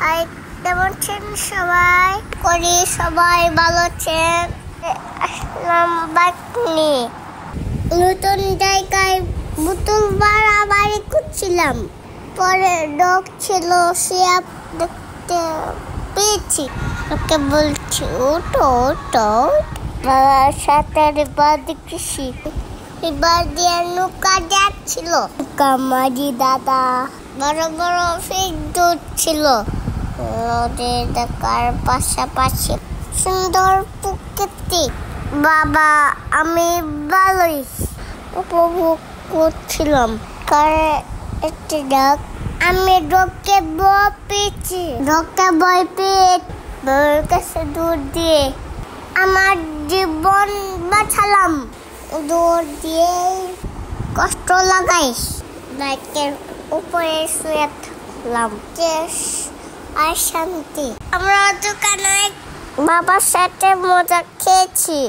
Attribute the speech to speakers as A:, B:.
A: High, কেমন আছেন সবাই? করি সবাই ভালো আছেন। আসলাম বাইক নিয়ে নতুন জায়গায় বোতল বাড়াবাড়ি করছিলাম। পরে ডগ ছিল, সে দেখতে পেয়েছি। ওকে বলছি ওটো ওটো, বাবার সাথে এবার দেখছি এবার দিয়ে নৌকা যাচ্ছিল। নৌকা মাঝি দাদা বড় বড় ফিশ ধরছিল। নদীর দেখার পাশাপাশি সুন্দর প্রকৃতি। বাবা আমি ভালোই উপভোগ করছিলাম। কারে একটি ডাক, আমি ডগকে ভয় পেয়েছি। ডগকে ভয় পেয়ে বউয়ের কাছে দৌড় দিয়ে আমার জীবন বাঁচালাম। দৌড় দিয়ে কষ্ট লাগাইস বাইকের উপরে শুয়ে থাকলাম। আর শান্তি। আমরা দোকানে বাবার সাথে মজা খেয়েছি।